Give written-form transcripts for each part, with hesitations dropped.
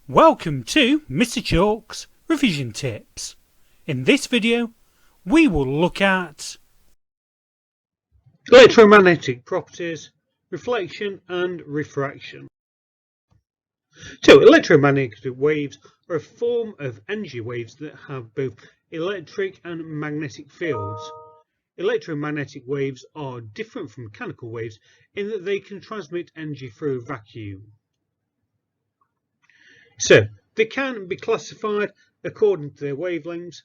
Welcome to Mr. Chalk's Revision Tips. In this video, we will look at electromagnetic properties, reflection and refraction. So electromagnetic waves are a form of energy waves that have both electric and magnetic fields. Electromagnetic waves are different from mechanical waves in that they can transmit energy through a vacuum. So they can be classified according to their wavelengths.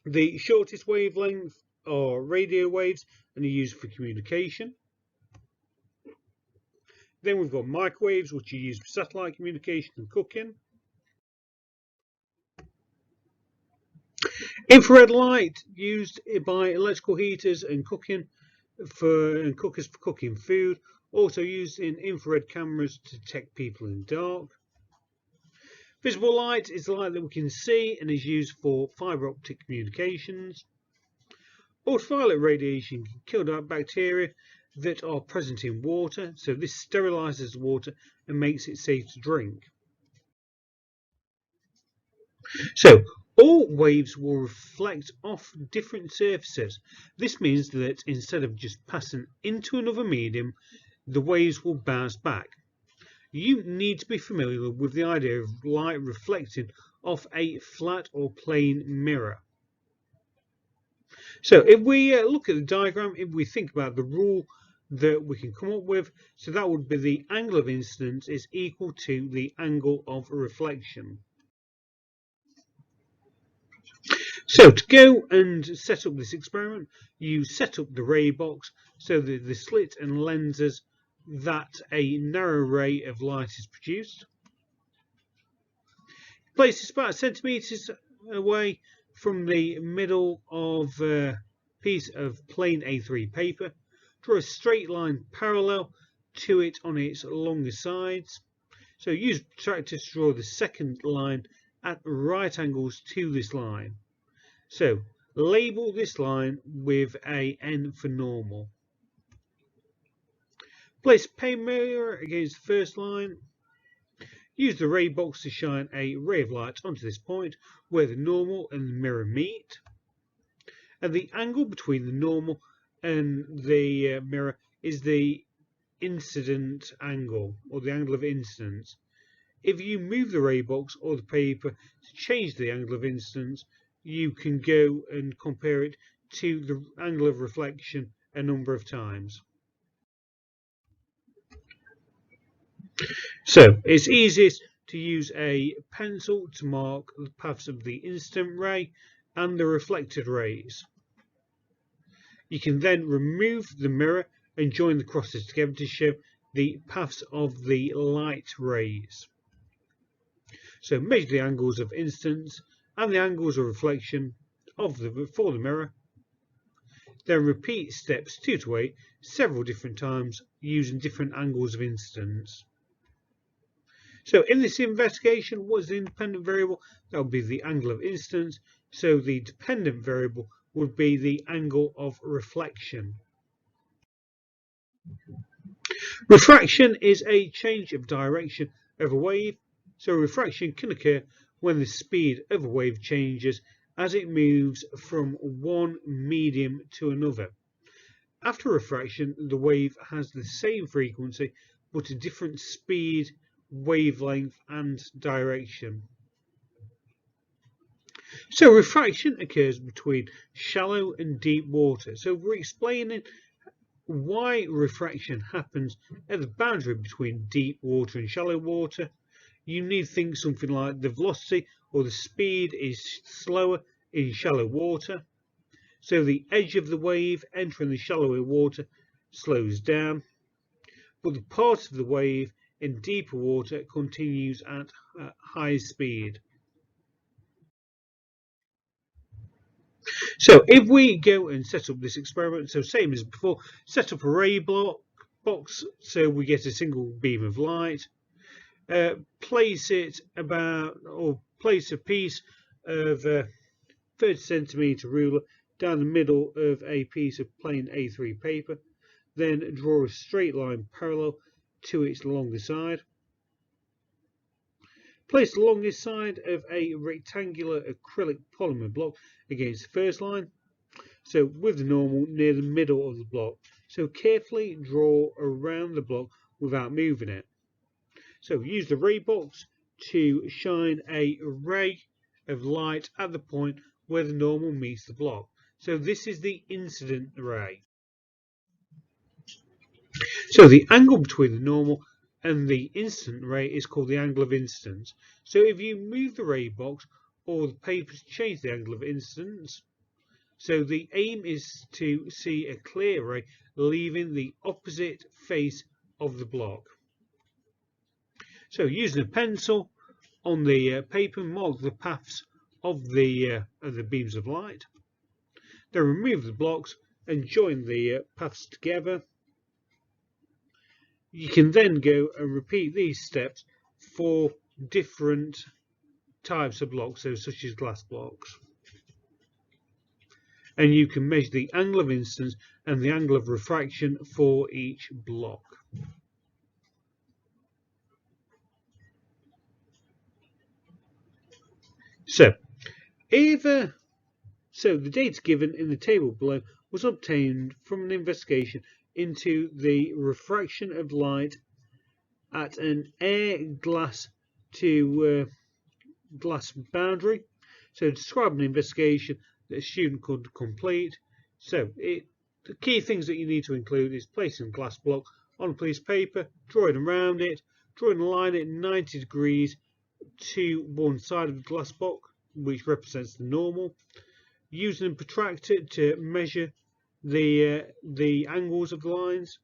The shortest wavelength are radio waves and are used for communication. Then we've got microwaves, which are used for satellite communication and cooking. Infrared light used by electrical heaters and cookers for cooking food. Also used in infrared cameras to detect people in the dark. Visible light is the light that we can see and is used for fibre optic communications. Ultraviolet radiation can kill bacteria that are present in water, so this sterilises the water and makes it safe to drink. So all waves will reflect off different surfaces. This means that instead of just passing into another medium, the waves will bounce back. You need to be familiar with the idea of light reflecting off a flat or plane mirror. So if we look at the diagram, if we think about the rule that we can come up with, so that would be the angle of incidence is equal to the angle of reflection. So to go and set up this experiment, you set up the ray box so that the slit and lenses that a narrow ray of light is produced. Place this about centimetres away from the middle of a piece of plain A3 paper. Draw a straight line parallel to it on its longer sides. So use protractor to draw the second line at right angles to this line. So label this line with a N for normal. Place a pane mirror against the first line. Use the ray box to shine a ray of light onto this point where the normal and the mirror meet. And the angle between the normal and the mirror is the incident angle, or the angle of incidence. If you move the ray box or the paper to change the angle of incidence, you can go and compare it to the angle of reflection a number of times. So it's easiest to use a pencil to mark the paths of the incident ray and the reflected rays. You can then remove the mirror and join the crosses together to show the paths of the light rays. So measure the angles of incidence and the angles of reflection for the mirror. Then repeat steps 2 to 8 several different times using different angles of incidence. So in this investigation, what is the independent variable? That would be the angle of incidence. So the dependent variable would be the angle of reflection. Refraction is a change of direction of a wave. So refraction can occur when the speed of a wave changes as it moves from one medium to another. After refraction, the wave has the same frequency but a different speed, wavelength and direction. So refraction occurs between shallow and deep water. So we're explaining why refraction happens at the boundary between deep water and shallow water. You need to think something like the velocity or the speed is slower in shallow water. So the edge of the wave entering the shallower water slows down, but the part of the wave in deeper water continues at high speed. So if we go and set up this experiment, so same as before, set up a ray box so we get a single beam of light. Place a piece of 30 centimeter ruler down the middle of a piece of plain A3 paper. Then draw a straight line parallel to its longer side. Place the longest side of a rectangular acrylic polymer block against the first line, so with the normal near the middle of the block. So carefully draw around the block without moving it. So use the ray box to shine a ray of light at the point where the normal meets the block. So this is the incident ray. So the angle between the normal and the incident ray is called the angle of incidence. So if you move the ray box or the paper to change the angle of incidence, so the aim is to see a clear ray leaving the opposite face of the block. So using a pencil on the paper, mark the paths of the beams of light. Then remove the blocks and join the paths together. You can then go and repeat these steps for different types of blocks, so such as glass blocks. And you can measure the angle of incidence and the angle of refraction for each block. So the data given in the table below was obtained from an investigation into the refraction of light at an air glass to glass boundary. So describe an investigation that a student could complete. So the key things that you need to include is placing a glass block on a piece of paper, drawing around it, drawing a line at 90 degrees to one side of the glass block, which represents the normal, using a protractor to measure the angles of the lines,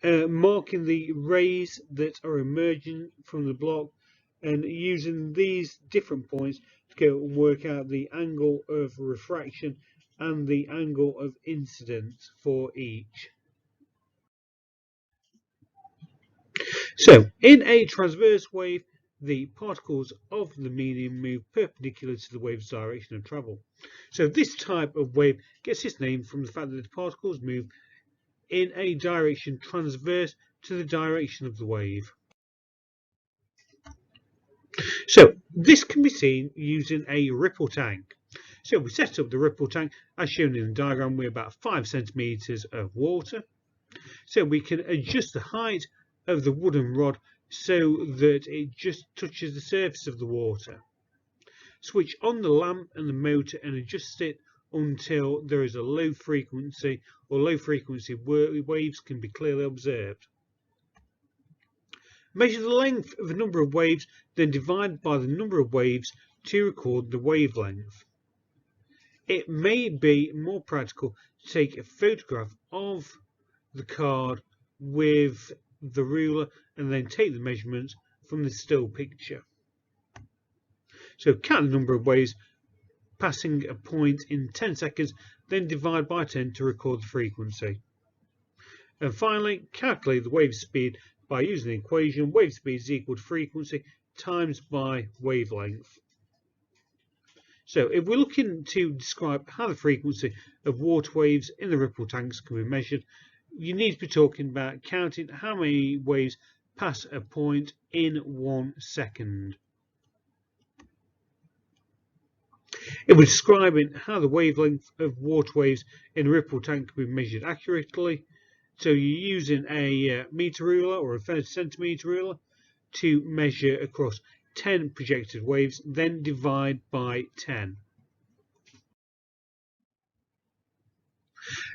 marking the rays that are emerging from the block, and using these different points to go and work out the angle of refraction and the angle of incidence for each. So in a transverse wave, the particles of the medium move perpendicular to the wave's direction of travel. So this type of wave gets its name from the fact that the particles move in a direction transverse to the direction of the wave. So this can be seen using a ripple tank. So we set up the ripple tank as shown in the diagram with about 5 centimeters of water. So we can adjust the height of the wooden rod so that it just touches the surface of the water. Switch on the lamp and the motor and adjust it until there is a low frequency waves can be clearly observed. Measure the length of the number of waves, then divide by the number of waves to record the wavelength. It may be more practical to take a photograph of the card with the ruler and then take the measurements from the still picture. So count the number of waves passing a point in 10 seconds, then divide by 10 to record the frequency. And finally, calculate the wave speed by using the equation wave speed is equal to frequency times by wavelength. So if we're looking to describe how the frequency of water waves in the ripple tanks can be measured, you need to be talking about counting how many waves pass a point in 1 second. If we're describing how the wavelength of water waves in a ripple tank can be measured accurately, so you're using a meter ruler or a 30 centimeter ruler to measure across 10 projected waves, then divide by 10.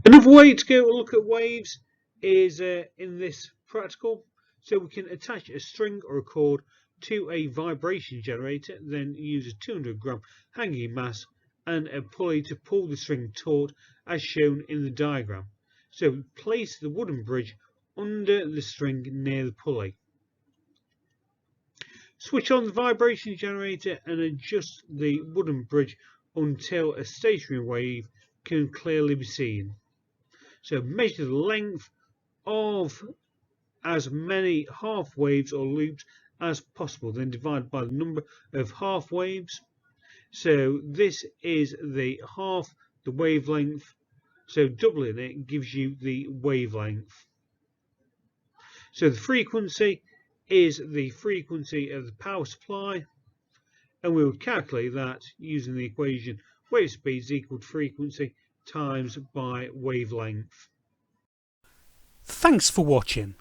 Another way to go look at waves is in this practical. So we can attach a string or a cord to a vibration generator, then use a 200 gram hanging mass and a pulley to pull the string taut as shown in the diagram. So place the wooden bridge under the string near the pulley. Switch on the vibration generator and adjust the wooden bridge until a stationary wave can clearly be seen. So measure the length of as many half waves or loops as possible, then divide by the number of half waves. So this is the half the wavelength, so doubling it gives you the wavelength. So the frequency is the frequency of the power supply, and we would calculate that using the equation wave speed is equal to frequency times by wavelength. Thanks for watching.